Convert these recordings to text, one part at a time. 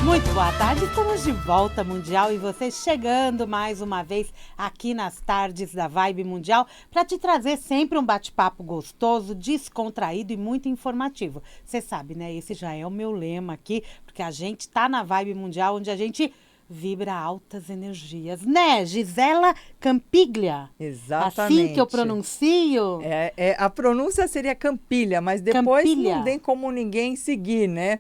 Muito boa tarde, estamos de volta Mundial e você chegando mais uma vez aqui nas tardes da Vibe Mundial para te trazer sempre um bate-papo gostoso, descontraído e muito informativo. Você sabe, né? Esse já é o meu lema aqui, porque a gente tá na Vibe Mundial onde a gente vibra altas energias, né? Gisela Campiglia. Exatamente. Assim que eu pronuncio? A pronúncia seria Campiglia, mas depois Campiglia. não tem como ninguém seguir, né?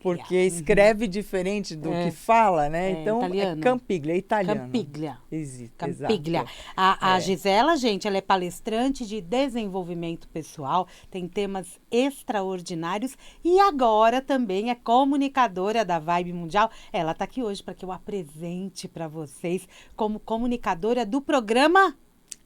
Porque Uhum. escreve diferente do que fala, né? Então, italiano. é Campiglia, italiano. Campiglia. Campiglia. Exato. A Gisela, gente, ela é palestrante de desenvolvimento pessoal, tem temas extraordinários e agora também é comunicadora da Vibe Mundial. Ela está aqui hoje para que eu apresente para vocês como comunicadora do programa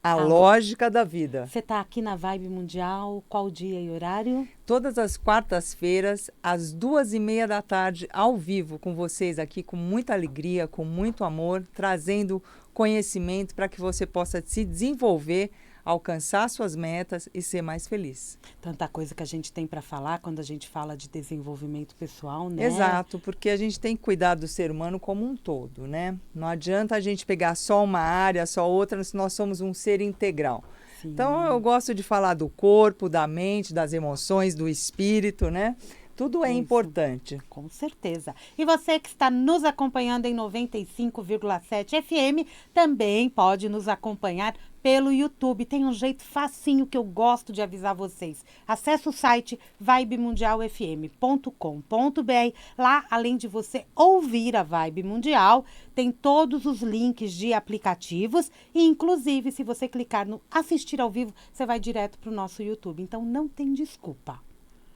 A Lógica da Vida. Você está aqui na Vibe Mundial, qual dia e horário? Todas as quartas-feiras, às 2h30 da tarde, ao vivo, com vocês aqui, com muita alegria, com muito amor, trazendo conhecimento para que você possa se desenvolver, alcançar suas metas e ser mais feliz. Tanta coisa que a gente tem para falar quando a gente fala de desenvolvimento pessoal, né? Exato, porque a gente tem que cuidar do ser humano como um todo, né? Não adianta a gente pegar só uma área, só outra, se nós somos um ser integral. Sim. Então, eu gosto de falar do corpo, da mente, das emoções, do espírito, né? Tudo é importante. Com certeza. E você que está nos acompanhando em 95,7 FM, também pode nos acompanhar pelo YouTube. Tem um jeito facinho que eu gosto de avisar vocês. Acesse o site vibemundialfm.com.br. Lá, além de você ouvir a Vibe Mundial, tem todos os links de aplicativos e, inclusive, se você clicar no assistir ao vivo, você vai direto para o nosso YouTube. Então, não tem desculpa.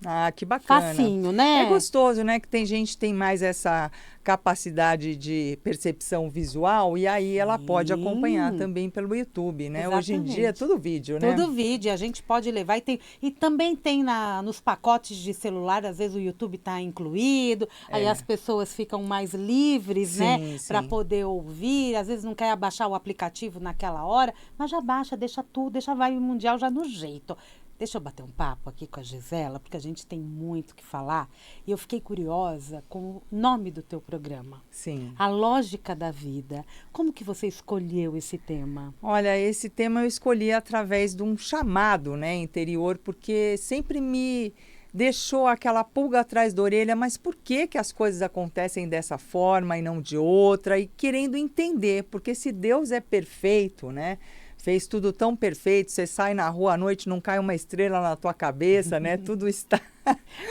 Ah, que bacana. Facinho, né? É gostoso, né? Que tem gente que tem mais essa capacidade de percepção visual e aí ela pode acompanhar também pelo YouTube, né? Exatamente. Hoje em dia é tudo vídeo, né? Tudo vídeo, a gente pode levar e também tem nos pacotes de celular, às vezes o YouTube está incluído, aí as pessoas ficam mais livres, né? Para poder ouvir, às vezes não quer baixar o aplicativo naquela hora, mas já baixa, deixa a Vibe Mundial já no jeito. Deixa eu bater um papo aqui com a Gisela, porque a gente tem muito o que falar. E eu fiquei curiosa com o nome do teu programa. Sim. A Lógica da Vida. Como que você escolheu esse tema? Olha, esse tema eu escolhi através de um chamado, né, interior, porque sempre me deixou aquela pulga atrás da orelha, mas por que que as coisas acontecem dessa forma e não de outra? E querendo entender, porque se Deus é perfeito, né? Fez tudo tão perfeito, você sai na rua à noite, não cai uma estrela na tua cabeça, né? Tudo está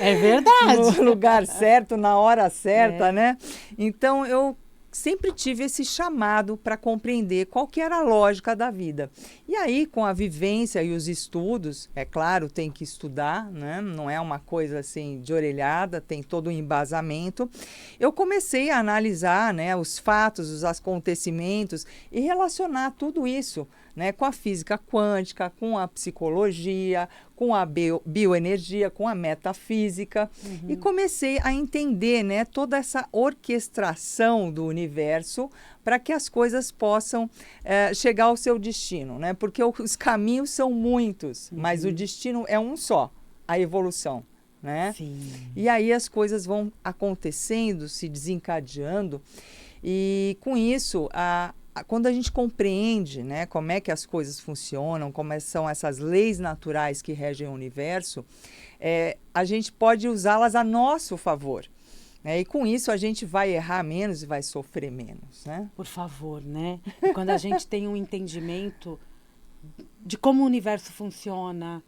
é verdade. no lugar certo, na hora certa, né? Então, eu sempre tive esse chamado para compreender qual que era a lógica da vida. E aí, com a vivência e os estudos, é claro, tem que estudar, né? Não é uma coisa assim de orelhada, tem todo um embasamento. Eu comecei a analisar, né, os fatos, os acontecimentos e relacionar tudo isso, né, com a física quântica, com a psicologia, com a bioenergia, com a metafísica. E comecei a entender, né, toda essa orquestração do universo para que as coisas possam chegar ao seu destino, né? Porque os caminhos são muitos, mas o destino é um só, a evolução, né? Sim. E aí as coisas vão acontecendo, se desencadeando, e com isso, quando a gente compreende, né, como é que as coisas funcionam, como são essas leis naturais que regem o universo, a gente pode usá-las a nosso favor. E com isso a gente vai errar menos e vai sofrer menos, né? Por favor, né? E quando a gente tem um entendimento de como o universo funciona,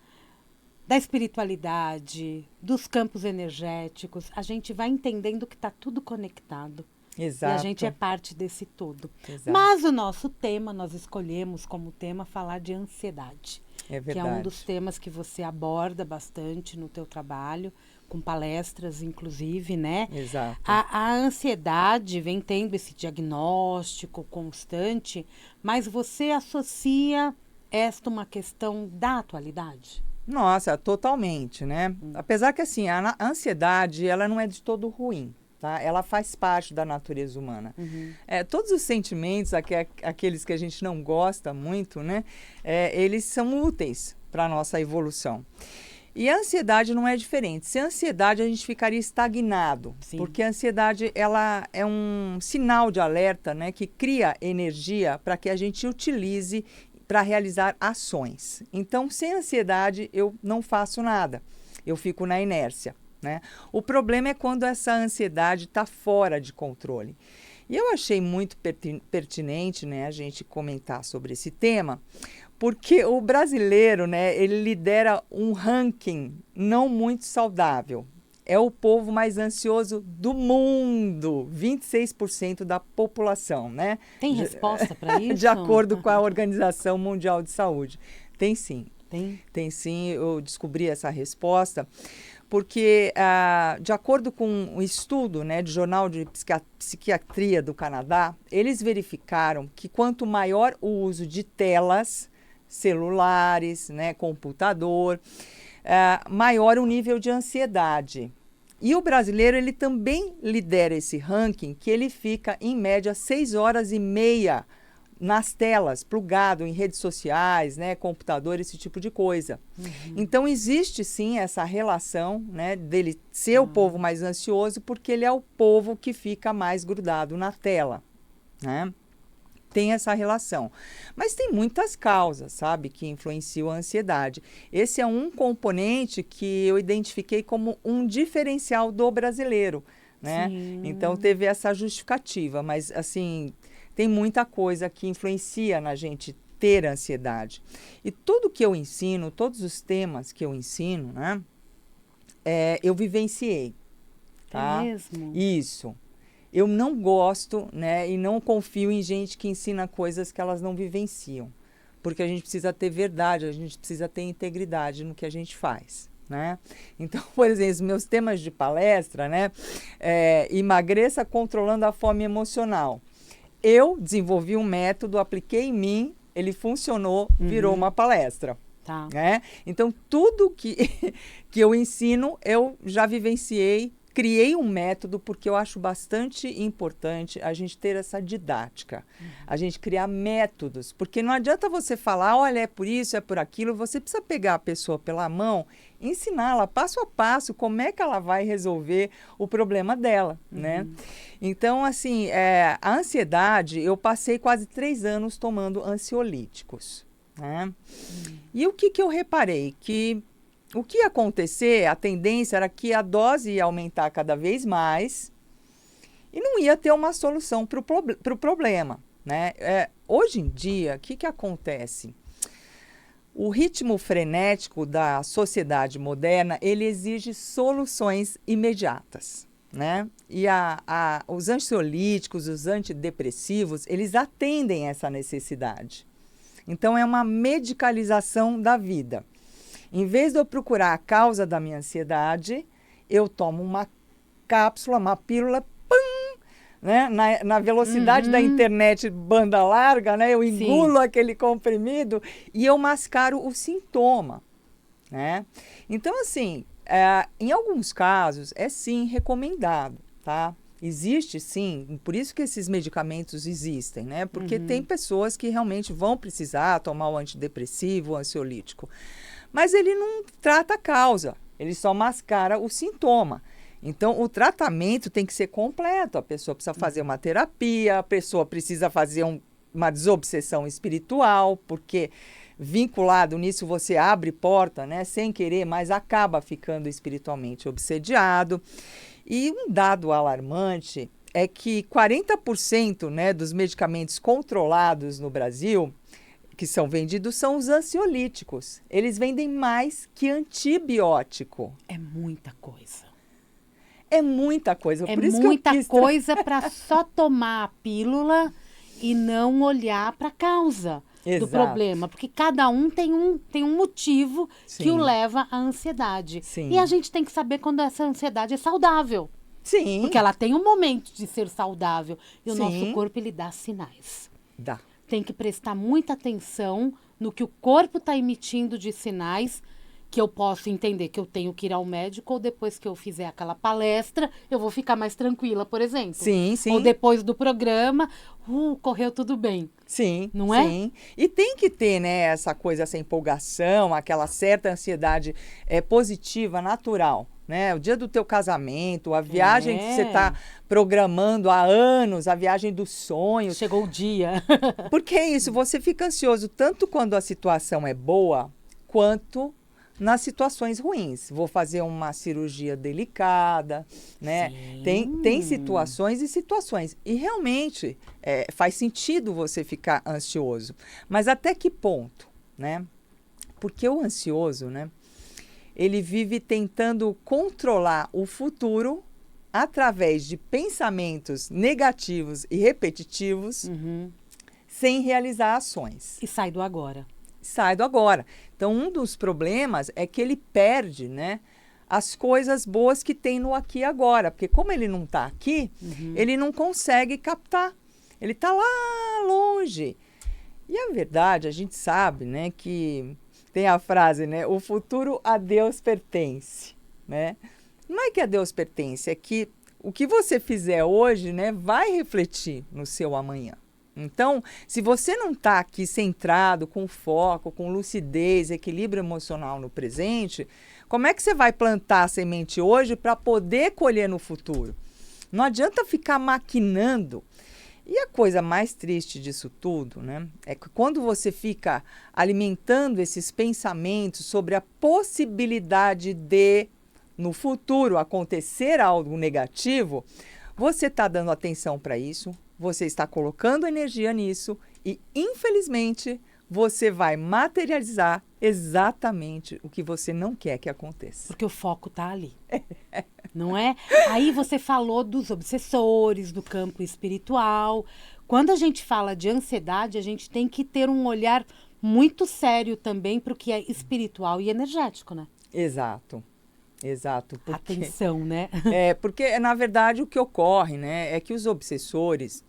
da espiritualidade, dos campos energéticos, a gente vai entendendo que está tudo conectado. Exato. E a gente é parte desse todo. Exato. Mas o nosso tema, nós escolhemos como tema falar de ansiedade. É verdade. Que é um dos temas que você aborda bastante no teu trabalho, com palestras, inclusive, né? Exato. A ansiedade vem tendo esse diagnóstico constante, mas você associa esta uma questão da atualidade? Nossa, totalmente, né? Apesar que, assim, a ansiedade, ela não é de todo ruim. Tá? Ela faz parte da natureza humana. Todos os sentimentos, aqueles que a gente não gosta muito, né? Eles são úteis para a nossa evolução. E a ansiedade não é diferente. Sem ansiedade, a gente ficaria estagnado. Sim. Porque a ansiedade, ela é um sinal de alerta, né, que cria energia para que a gente utilize para realizar ações. Então, sem ansiedade, eu não faço nada. Eu fico na inércia, né? O problema é quando essa ansiedade está fora de controle. E eu achei muito pertinente, né, a gente comentar sobre esse tema, porque o brasileiro, né, ele lidera um ranking não muito saudável. É o povo mais ansioso do mundo, 26% da população, né? Tem resposta para isso? De acordo com a Organização Mundial de Saúde. Tem sim. Tem sim, eu descobri essa resposta, porque, de acordo com um estudo, né, do Jornal de Psiquiatria do Canadá, eles verificaram que quanto maior o uso de telas, celulares, né, computador, maior o nível de ansiedade. E o brasileiro, ele também lidera esse ranking, que ele fica, em média, 6 horas e meia nas telas, plugado em redes sociais, né, computador, esse tipo de coisa. Uhum. Então, existe sim essa relação, né, dele ser o povo mais ansioso, porque ele é o povo que fica mais grudado na tela, né? Tem essa relação. Mas tem muitas causas, sabe, que influenciam a ansiedade. Esse é um componente que eu identifiquei como um diferencial do brasileiro, né? Sim. Então, teve essa justificativa, mas, assim, tem muita coisa que influencia na gente ter ansiedade. E tudo que eu ensino, todos os temas que eu ensino, né, eu vivenciei. Tá? É mesmo? Isso. Eu não gosto, né, e não confio em gente que ensina coisas que elas não vivenciam. Porque a gente precisa ter verdade, a gente precisa ter integridade no que a gente faz. Né? Então, por exemplo, os meus temas de palestra, né, emagreça controlando a fome emocional. Eu desenvolvi um método, apliquei em mim, ele funcionou, virou uma palestra. Tá. Né? Então, tudo que eu ensino, eu já vivenciei, criei um método, porque eu acho bastante importante a gente ter essa didática, a gente criar métodos, porque não adianta você falar, olha, é por isso, é por aquilo, você precisa pegar a pessoa pela mão, ensiná-la passo a passo como é que ela vai resolver o problema dela, né? Então, assim, a ansiedade, eu passei quase 3 anos tomando ansiolíticos, né? E o que eu reparei? Que o que ia acontecer, a tendência era que a dose ia aumentar cada vez mais e não ia ter uma solução para o problema, né? Hoje em dia, o que acontece? O ritmo frenético da sociedade moderna, ele exige soluções imediatas, né? E os ansiolíticos, os antidepressivos, eles atendem essa necessidade. Então, é uma medicalização da vida. Em vez de eu procurar a causa da minha ansiedade, eu tomo uma cápsula, uma pílula, né? Na velocidade da internet banda larga, né? Eu engulo aquele comprimido e eu mascaro o sintoma, né? Então, assim, em alguns casos, é sim recomendado, tá? Existe sim, por isso que esses medicamentos existem, né? Porque tem pessoas que realmente vão precisar tomar o antidepressivo, o ansiolítico. Mas ele não trata a causa, ele só mascara o sintoma. Então, o tratamento tem que ser completo. A pessoa precisa fazer uma terapia, a pessoa precisa fazer uma desobsessão espiritual, porque vinculado nisso você abre porta, né, sem querer, mas acaba ficando espiritualmente obsediado. E um dado alarmante é que 40%, né, dos medicamentos controlados no Brasil, que são vendidos, são os ansiolíticos. Eles vendem mais que antibiótico. É muita coisa. É muita coisa. É muita coisa para só tomar a pílula e não olhar para a causa do problema. Porque cada um tem um motivo que o leva à ansiedade. Sim. E a gente tem que saber quando essa ansiedade é saudável. Sim. Porque ela tem um momento de ser saudável. E o nosso corpo, ele dá sinais. Dá. Tem que prestar muita atenção no que o corpo está emitindo de sinais que eu posso entender que eu tenho que ir ao médico, ou depois que eu fizer aquela palestra, eu vou ficar mais tranquila, por exemplo. Sim, sim. Ou depois do programa, correu tudo bem. Sim, não é? Sim. E tem que ter, né, essa coisa, essa empolgação, aquela certa ansiedade positiva, natural. Né? O dia do teu casamento, a viagem que você está programando há anos, a viagem dos sonhos. Chegou o dia. Porque é isso, você fica ansioso tanto quando a situação é boa, quanto nas situações ruins. Vou fazer uma cirurgia delicada, né? Tem situações e situações. E realmente faz sentido você ficar ansioso. Mas até que ponto, né? Porque o ansioso, né? Ele vive tentando controlar o futuro através de pensamentos negativos e repetitivos, sem realizar ações. E sai do agora. Sai do agora. Então, um dos problemas é que ele perde, né, as coisas boas que tem no aqui e agora. Porque como ele não está aqui, ele não consegue captar. Ele está lá longe. E a verdade, a gente sabe, né, que... Tem a frase, né? O futuro a Deus pertence, né? Não é que a Deus pertence, é que o que você fizer hoje, né, vai refletir no seu amanhã. Então, se você não está aqui centrado, com foco, com lucidez, equilíbrio emocional no presente, como é que você vai plantar a semente hoje para poder colher no futuro? Não adianta ficar maquinando. E a coisa mais triste disso tudo, né, é que quando você fica alimentando esses pensamentos sobre a possibilidade de, no futuro, acontecer algo negativo, você está dando atenção para isso, você está colocando energia nisso e, infelizmente, você vai materializar exatamente o que você não quer que aconteça. Porque o foco está ali. Não é? Aí você falou dos obsessores, do campo espiritual. Quando a gente fala de ansiedade, a gente tem que ter um olhar muito sério também para o que é espiritual e energético, né? Exato. Exato. Porque, atenção, né? Porque, na verdade, o que ocorre, né, é que os obsessores,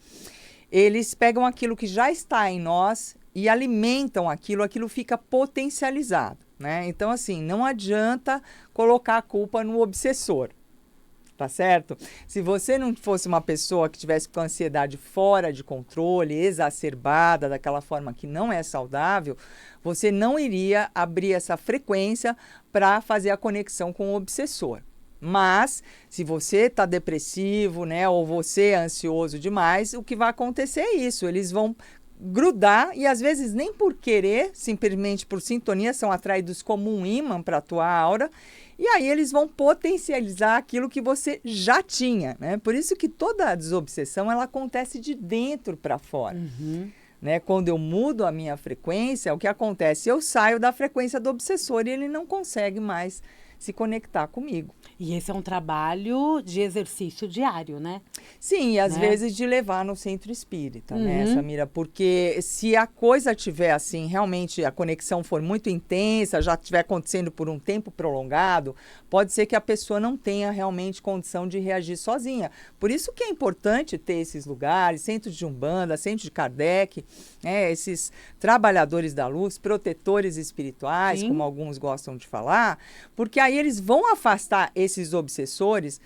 eles pegam aquilo que já está em nós e alimentam aquilo fica potencializado, né? Então, assim, não adianta colocar a culpa no obsessor. Tá certo? Se você não fosse uma pessoa que tivesse com ansiedade fora de controle, exacerbada, daquela forma que não é saudável, você não iria abrir essa frequência para fazer a conexão com o obsessor. Mas, se você está depressivo, né, ou você é ansioso demais, o que vai acontecer é isso. Eles vão grudar e, às vezes, nem por querer, simplesmente por sintonia, são atraídos como um ímã para a tua aura. E aí eles vão potencializar aquilo que você já tinha, né? Por isso que toda a desobsessão, ela acontece de dentro para fora. Né? Quando eu mudo a minha frequência, o que acontece? Eu saio da frequência do obsessor e ele não consegue mais se conectar comigo. E esse é um trabalho de exercício diário, né? Sim, e às vezes de levar no centro espírita, né, Samira? Porque se a coisa tiver assim, realmente a conexão for muito intensa, já estiver acontecendo por um tempo prolongado, pode ser que a pessoa não tenha realmente condição de reagir sozinha. Por isso que é importante ter esses lugares, centro de Umbanda, centro de Kardec, né, esses trabalhadores da luz, protetores espirituais, como alguns gostam de falar, porque aí eles vão afastar esses obsessores,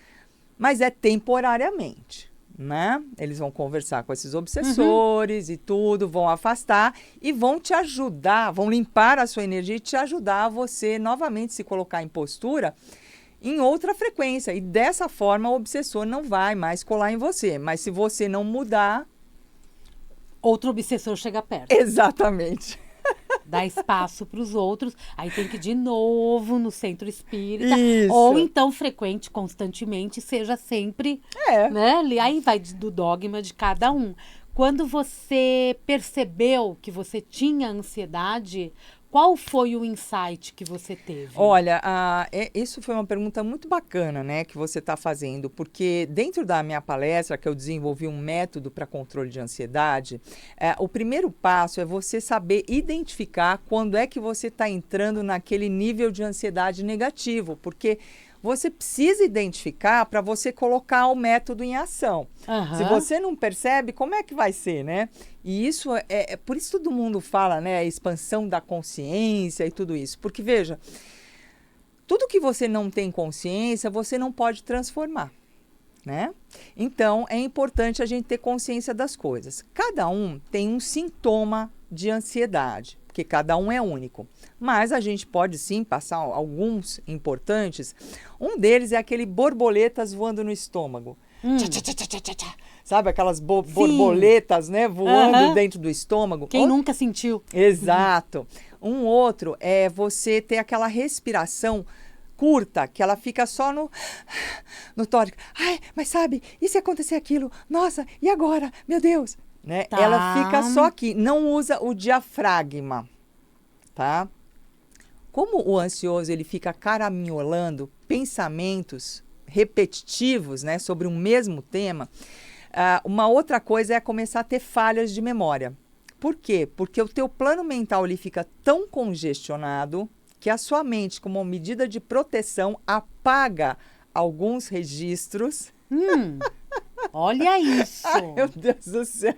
mas é temporariamente, né? Eles vão conversar com esses obsessores e tudo, vão afastar e vão te ajudar, vão limpar a sua energia e te ajudar a você novamente se colocar em postura em outra frequência. E dessa forma o obsessor não vai mais colar em você. Mas se você não mudar... outro obsessor chega perto. Exatamente. Dá espaço para os outros, aí tem que ir de novo no centro espírita. Isso. Ou então frequente constantemente, seja sempre, né? Aí vai do dogma de cada um. Quando você percebeu que você tinha ansiedade, qual foi o insight que você teve? Olha, isso foi uma pergunta muito bacana, né, que você está fazendo, porque dentro da minha palestra, que eu desenvolvi um método para controle de ansiedade, o primeiro passo é você saber identificar quando é que você está entrando naquele nível de ansiedade negativo, porque você precisa identificar para você colocar o método em ação. Se você não percebe, como é que vai ser, né? E isso por isso todo mundo fala, né? A expansão da consciência e tudo isso. Porque, veja, tudo que você não tem consciência, você não pode transformar, né? Então, é importante a gente ter consciência das coisas. Cada um tem um sintoma de ansiedade, porque cada um é único. Mas a gente pode sim passar alguns importantes. Um deles é aquele borboletas voando no estômago. Tchá, tchá, tchá, tchá, tchá, tchá. Sabe aquelas borboletas, né, voando dentro do estômago? Quem nunca sentiu? Exato. Um outro é você ter aquela respiração curta, que ela fica só no tórax. Ai, mas sabe, e se acontecer aquilo? Nossa, e agora? Meu Deus! Né? Tá. Ela fica só aqui, não usa o diafragma, tá? Como o ansioso ele fica caraminholando pensamentos repetitivos, né, sobre um mesmo tema, uma outra coisa é começar a ter falhas de memória. Por quê? Porque o teu plano mental ele fica tão congestionado que a sua mente, como medida de proteção, apaga alguns registros. Olha isso! Ai, meu Deus do céu!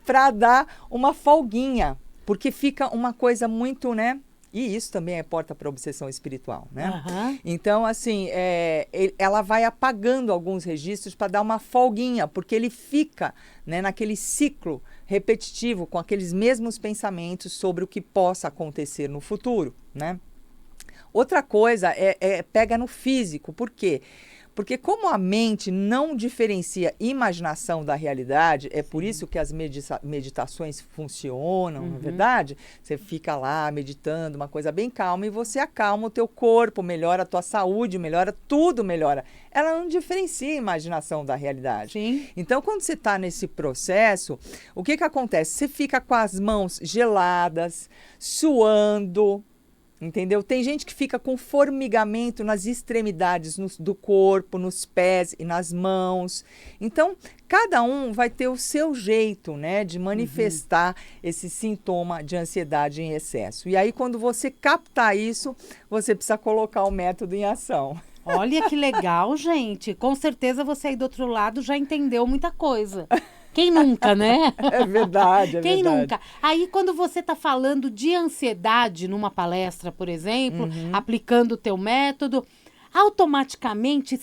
Para dar uma folguinha, porque fica uma coisa muito, né? E isso também é porta para obsessão espiritual, né? Então, assim, ela vai apagando alguns registros para dar uma folguinha, porque ele fica, né, naquele ciclo repetitivo com aqueles mesmos pensamentos sobre o que possa acontecer no futuro, né? Outra coisa pega no físico. Por quê? Porque como a mente não diferencia imaginação da realidade, é por isso que as meditações funcionam, não é verdade? Você fica lá meditando, uma coisa bem calma, e você acalma o teu corpo, melhora a tua saúde, melhora tudo, melhora. Ela não diferencia a imaginação da realidade. Sim. Então, quando você está nesse processo, o que acontece? Você fica com as mãos geladas, suando, entendeu? Tem gente que fica com formigamento nas extremidades do corpo, nos pés e nas mãos. Então, cada um vai ter o seu jeito, né, de manifestar esse sintoma de ansiedade em excesso. E aí, quando você captar isso, você precisa colocar o método em ação. Olha que legal, gente. Com certeza você aí do outro lado já entendeu muita coisa. Quem nunca, né? É verdade, Quem verdade. nunca? Aí, quando você está falando de ansiedade numa palestra, por exemplo, aplicando o teu método, automaticamente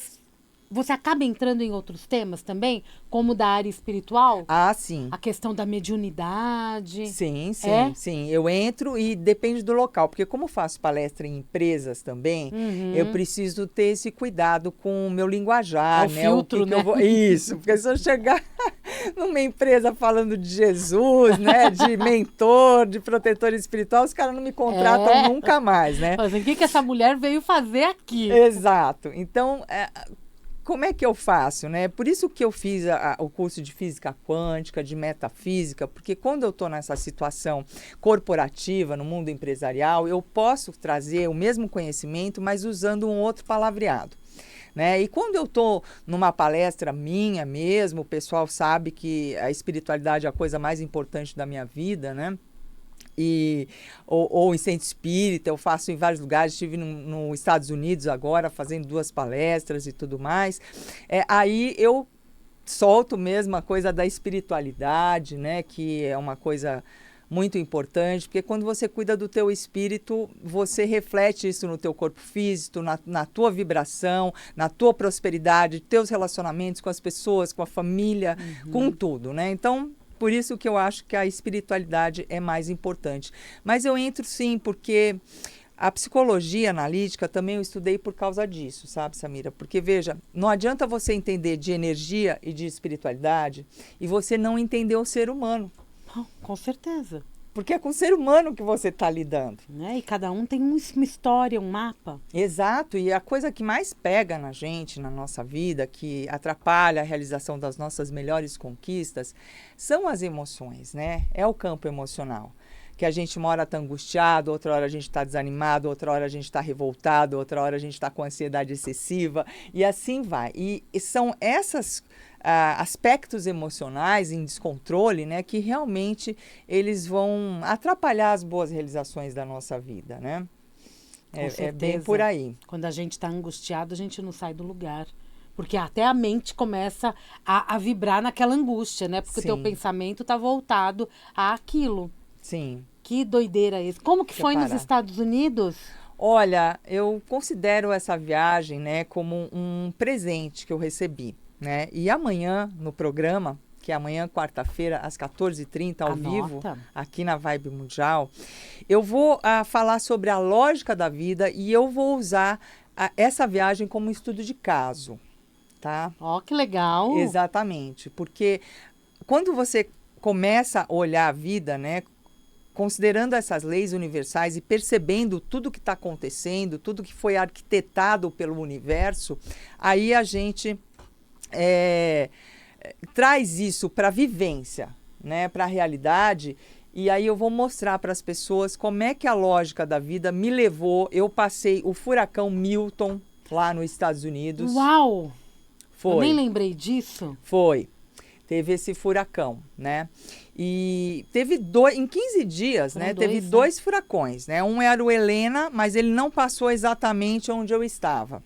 você acaba entrando em outros temas também, como da área espiritual? Ah, sim. A questão da mediunidade. Sim, sim, É? sim. Eu entro e depende do local, porque como eu faço palestra em empresas também, eu preciso ter esse cuidado com o meu linguajar, É o né? filtro, que né? eu vou... Isso, porque se eu chegar numa empresa falando de Jesus, né? De mentor, de protetor espiritual, os caras não me contratam nunca mais, né? Mas o que essa mulher veio fazer aqui? Exato. Então, como é que eu faço, né? Por isso que eu fiz o curso de física quântica, de metafísica, porque quando eu estou nessa situação corporativa, no mundo empresarial, eu posso trazer o mesmo conhecimento, mas usando um outro palavreado, né? E quando eu estou numa palestra minha mesmo, o pessoal sabe que a espiritualidade é a coisa mais importante da minha vida, né? Ou em centro espírita, eu faço em vários lugares, estive nos Estados Unidos agora fazendo 2 palestras e tudo mais. Aí eu solto mesmo a coisa da espiritualidade, né, que é uma coisa muito importante, porque quando você cuida do teu espírito, você reflete isso no teu corpo físico, na tua vibração, na tua prosperidade, teus relacionamentos com as pessoas, com a família, com tudo, né? Então, por isso que eu acho que a espiritualidade é mais importante. Mas eu entro sim, porque a psicologia analítica também eu estudei por causa disso, sabe, Samira? Porque, veja, não adianta você entender de energia e de espiritualidade e você não entender o ser humano. Com certeza. Porque é com o ser humano que você está lidando. Né? E cada um tem uma história, um mapa. Exato, e a coisa que mais pega na gente, na nossa vida, que atrapalha a realização das nossas melhores conquistas, são as emoções, né? É o campo emocional. Que a gente uma hora está angustiado, outra hora a gente está desanimado, outra hora a gente está revoltado, outra hora a gente está com ansiedade excessiva, e assim vai. E são esses aspectos emocionais em descontrole, né, que realmente eles vão atrapalhar as boas realizações da nossa vida, né? É bem por aí. Quando a gente está angustiado, a gente não sai do lugar. Porque até a mente começa a vibrar naquela angústia, né? Porque o teu pensamento está voltado àquilo. Sim. Que doideira esse. Como que foi nos Estados Unidos? Olha, eu considero essa viagem, né, como um presente que eu recebi, né? E amanhã, no programa, que é amanhã, quarta-feira, às 14h30, ao vivo, aqui na Vibe Mundial, eu vou falar sobre a lógica da vida e eu vou usar essa viagem como um estudo de caso, tá? Ó, que legal! Exatamente, porque quando você começa a olhar a vida, né, considerando essas leis universais e percebendo tudo que está acontecendo, tudo que foi arquitetado pelo universo, aí a gente traz isso para a vivência, né, para a realidade. E aí eu vou mostrar para as pessoas como é que a lógica da vida me levou. Eu passei o furacão Milton lá nos Estados Unidos. Uau! Foi. Eu nem lembrei disso. Foi. Teve esse furacão, né? E teve em 15 dias, né? Teve dois furacões, né? Um era o Helena, mas ele não passou exatamente onde eu estava.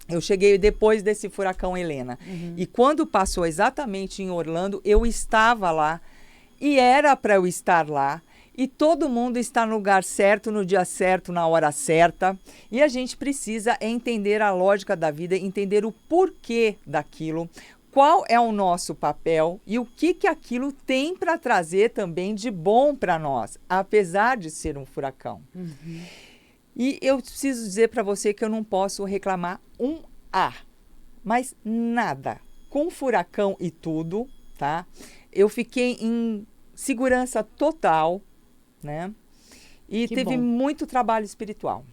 Eu cheguei depois desse furacão Helena. E quando passou exatamente em Orlando, eu estava lá. E era para eu estar lá. E todo mundo está no lugar certo, no dia certo, na hora certa. E a gente precisa entender a lógica da vida, entender o porquê daquilo, qual é o nosso papel e o que aquilo tem para trazer também de bom para nós, apesar de ser um furacão. E eu preciso dizer para você que eu não posso reclamar mas nada. Com furacão e tudo, tá? Eu fiquei em segurança total, né? E teve muito trabalho espiritual.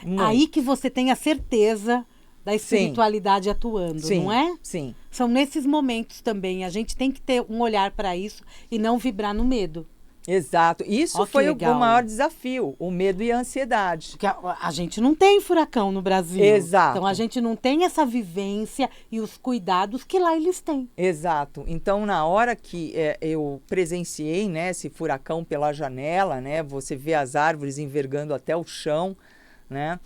Muito. Aí que você tem a certeza da espiritualidade atuando, não é? Sim. São nesses momentos também. A gente tem que ter um olhar para isso e não vibrar no medo. Exato. Isso foi o maior desafio, o medo e a ansiedade. Porque a gente não tem furacão no Brasil. Exato. Então a gente não tem essa vivência e os cuidados que lá eles têm. Exato. Então na hora que eu presenciei, né, esse furacão pela janela, né, você vê as árvores envergando até o chão, né,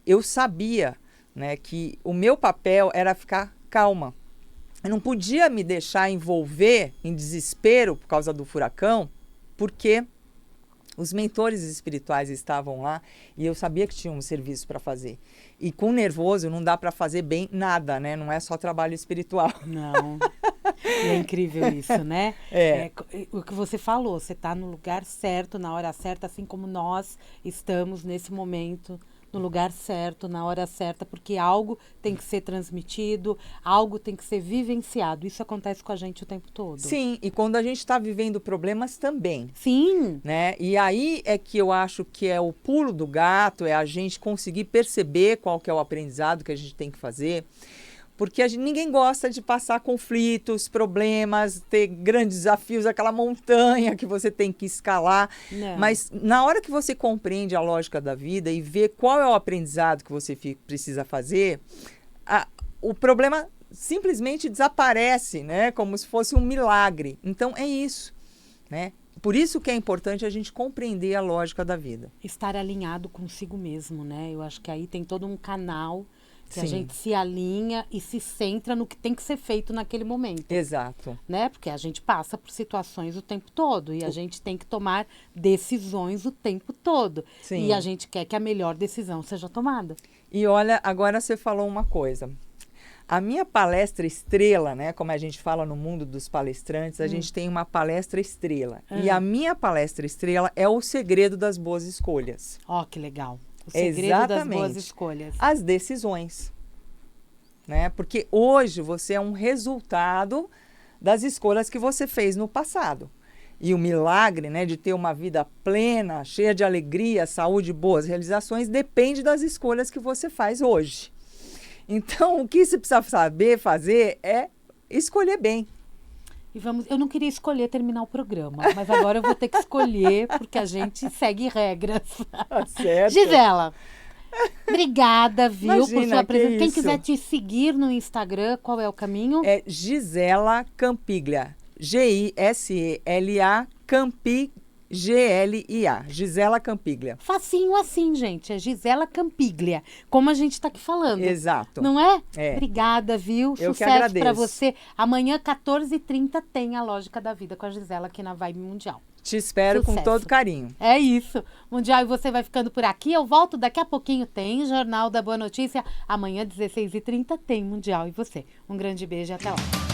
eu sabia, né, que o meu papel era ficar calma. Eu não podia me deixar envolver em desespero por causa do furacão, porque os mentores espirituais estavam lá e eu sabia que tinha um serviço para fazer. E com nervoso não dá para fazer bem nada, né? Não é só trabalho espiritual. Não. É incrível isso, né? O que você falou, você está no lugar certo, na hora certa, assim como nós estamos nesse momento, no lugar certo, na hora certa, porque algo tem que ser transmitido, algo tem que ser vivenciado. Isso acontece com a gente o tempo todo. Sim, e quando a gente está vivendo problemas também. Sim. Né? E aí é que eu acho que é o pulo do gato, é a gente conseguir perceber qual que é o aprendizado que a gente tem que fazer. Porque ninguém gosta de passar conflitos, problemas, ter grandes desafios, aquela montanha que você tem que escalar. Não. Mas na hora que você compreende a lógica da vida e vê qual é o aprendizado que você precisa fazer, o problema simplesmente desaparece, né? Como se fosse um milagre. Então é isso, né? Por isso que é importante a gente compreender a lógica da vida. Estar alinhado consigo mesmo, né? Eu acho que aí tem todo um canal que Sim. a gente se alinha e se centra no que tem que ser feito naquele momento. Exato. Né? Porque a gente passa por situações o tempo todo e a gente tem que tomar decisões o tempo todo. Sim. E a gente quer que a melhor decisão seja tomada. E olha, agora você falou uma coisa. A minha palestra estrela, né, como a gente fala no mundo dos palestrantes, a gente tem uma palestra estrela. E a minha palestra estrela é o segredo das boas escolhas. Ó, que legal. O segredo das boas escolhas. As decisões. Né? Porque hoje você é um resultado das escolhas que você fez no passado. E o milagre, né, de ter uma vida plena, cheia de alegria, saúde, boas realizações, depende das escolhas que você faz hoje. Então, o que você precisa saber fazer é escolher bem. E eu não queria escolher terminar o programa, mas agora eu vou ter que escolher, porque a gente segue regras. Certo. Gisela, obrigada, viu, Imagina, por sua presença. Quem isso. quiser te seguir no Instagram, qual é o caminho? É Gisela Campiglia. Gisela Glia. Gisela Campiglia. Facinho assim, gente. É Gisela Campiglia, como a gente está aqui falando. Exato. Não é? É. Obrigada, viu? Eu que Sucesso agradeço. para você. Amanhã, 14h30, tem a Lógica da Vida com a Gisela aqui na Vibe Mundial. Te espero com todo carinho. É isso. Mundial e você vai ficando por aqui. Eu volto daqui a pouquinho. Tem Jornal da Boa Notícia. Amanhã, 16h30, tem Mundial e você. Um grande beijo e até lá.